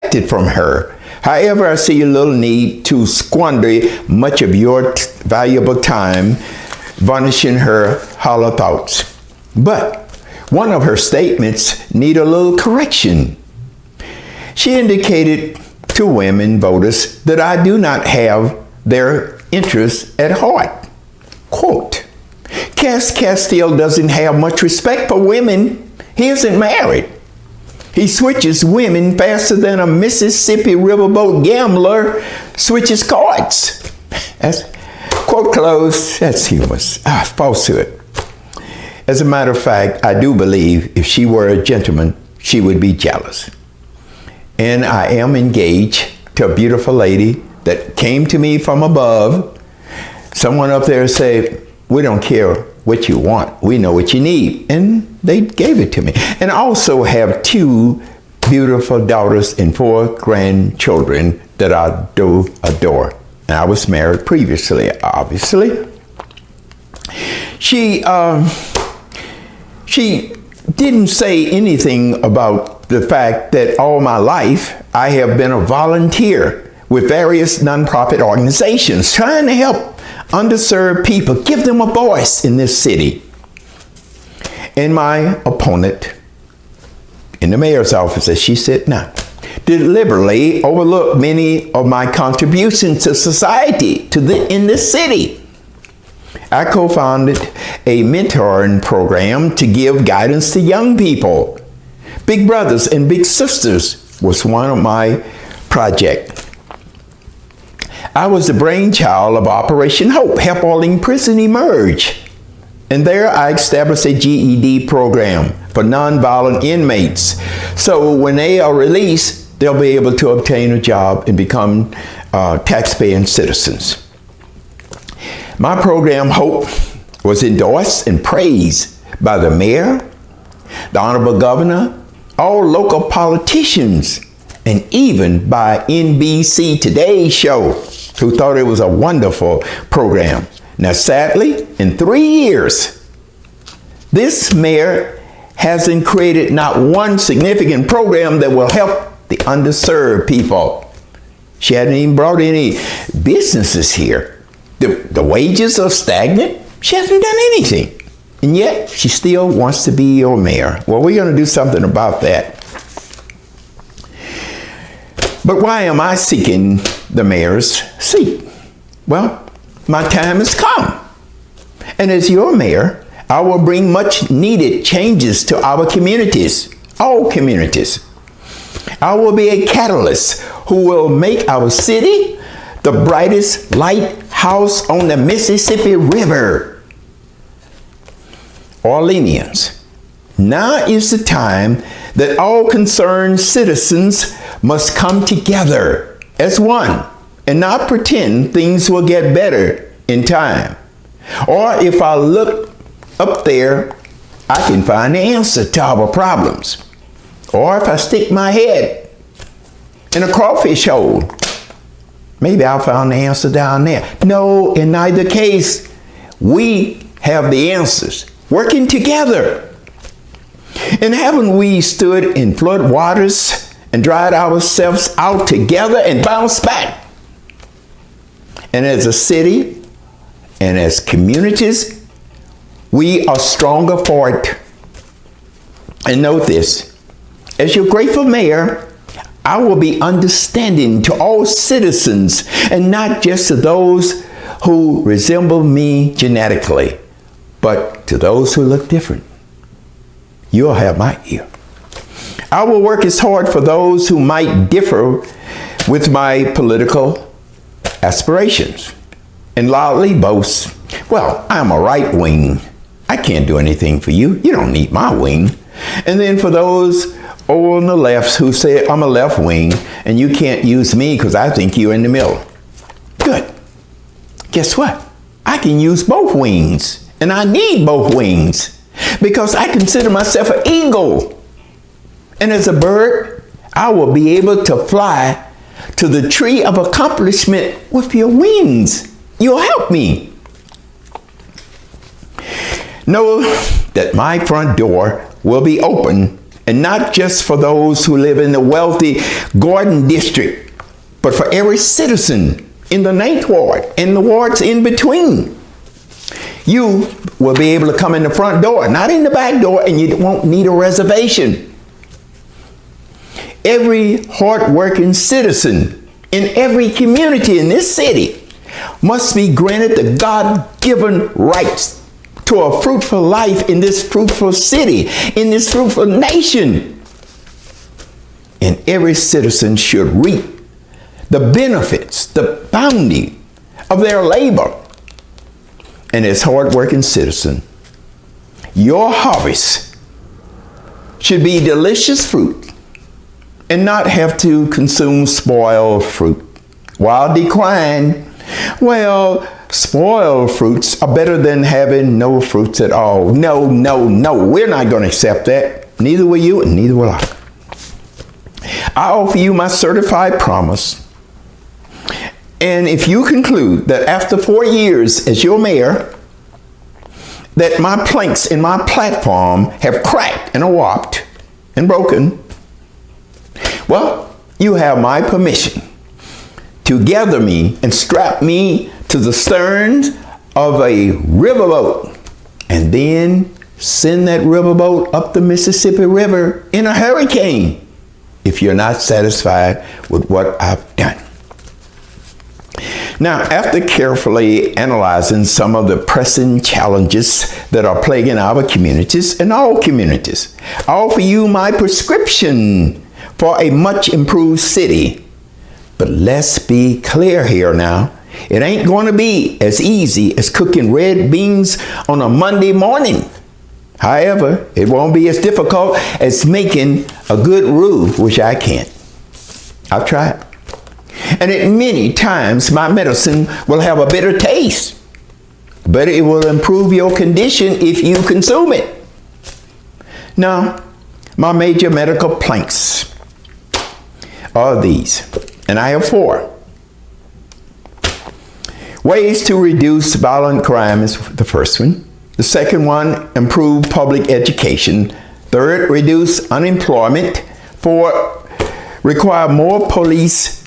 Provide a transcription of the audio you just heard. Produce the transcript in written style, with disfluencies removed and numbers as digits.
expected from her. However, I see a little need to squander much of your valuable time varnishing her hollow thoughts. But one of her statements need a little correction. She indicated to women voters that I do not have their interests at heart. Quote, Cass Castile doesn't have much respect for women. He isn't married. He switches women faster than a Mississippi riverboat gambler switches cards. That's, quote closed, that's humorous. Falsehood. As a matter of fact, I do believe if she were a gentleman, she would be jealous. And I am engaged to a beautiful lady that came to me from above. Someone up there said, we don't care what you want. We know what you need. And they gave it to me. And I also have 2 beautiful daughters and 4 grandchildren that I do adore. And I was married previously, obviously. She didn't say anything about the fact that all my life I have been a volunteer with various nonprofit organizations trying to help underserved people, give them a voice in this city. And my opponent in the mayor's office, as she said now, deliberately overlooked many of my contributions to society in this city. I co-founded a mentoring program to give guidance to young people. Big Brothers and Big Sisters was one of my projects. I was the brainchild of Operation Hope, helping prison emerge. And there I established a GED program for nonviolent inmates. So when they are released, they'll be able to obtain a job and become tax-paying citizens. My program, Hope, was endorsed and praised by the mayor, the honorable governor, all local politicians, and even by NBC Today's show, who thought it was a wonderful program. Now, sadly, in 3 years, this mayor hasn't created not one significant program that will help the underserved people. She hasn't even brought any businesses here. The wages are stagnant. She hasn't done anything. And yet, she still wants to be your mayor. Well, we're going to do something about that. But why am I seeking the mayor's seat? Well, my time has come. And as your mayor, I will bring much needed changes to our communities, all communities. I will be a catalyst who will make our city the brightest lighthouse on the Mississippi River. Orleanians, now is the time that all concerned citizens must come together as one and not pretend things will get better in time. Or if I look up there, I can find the answer to our problems. Or if I stick my head in a crawfish hole, maybe I'll find the answer down there. No, in neither case, we have the answers, working together. And haven't we stood in flood waters and dried ourselves out together and bounced back? And as a city and as communities, we are stronger for it. And note this, as your grateful mayor, I will be understanding to all citizens and not just to those who resemble me genetically, but to those who look different. You'll have my ear. I will work as hard for those who might differ with my political aspirations and loudly boast, well, I'm a right wing. I can't do anything for you. You don't need my wing. And then for those over on the left who say I'm a left wing and you can't use me because I think you're in the middle. Good. Guess what? I can use both wings, and I need both wings because I consider myself an eagle. And as a bird, I will be able to fly to the tree of accomplishment with your wings. You'll help me. Know that my front door will be open And not just for those who live in the wealthy Gordon district, but for every citizen in the 9th Ward and the wards in between. You will be able to come in the front door, not in the back door, and you won't need a reservation. Every hard-working citizen in every community in this city must be granted the God-given rights to a fruitful life in this fruitful city, in this fruitful nation. And every citizen should reap the benefits, the bounty of their labor. And as hard-working citizen, your harvest should be delicious fruit and not have to consume spoiled fruit. While decline, well, spoiled fruits are better than having no fruits at all. No, no, no. We're not going to accept that. Neither will you, and neither will I. I offer you my certified promise. And if you conclude that after 4 years as your mayor, that my planks in my platform have cracked and are warped and broken, well, you have my permission to gather me and strap me to the stern of a riverboat and then send that riverboat up the Mississippi River in a hurricane if you're not satisfied with what I've done. Now, after carefully analyzing some of the pressing challenges that are plaguing our communities and all communities, I offer you my prescription for a much improved city. But let's be clear here now. It ain't going to be as easy as cooking red beans on a Monday morning. However, it won't be as difficult as making a good roux, which I can't. I've tried. And at many times, my medicine will have a bitter taste, but it will improve your condition if you consume it. Now, my major medical planks are these, and I have 4. Ways to reduce violent crime is the first one. The second one, improve public education. Third, reduce unemployment. 4, require more police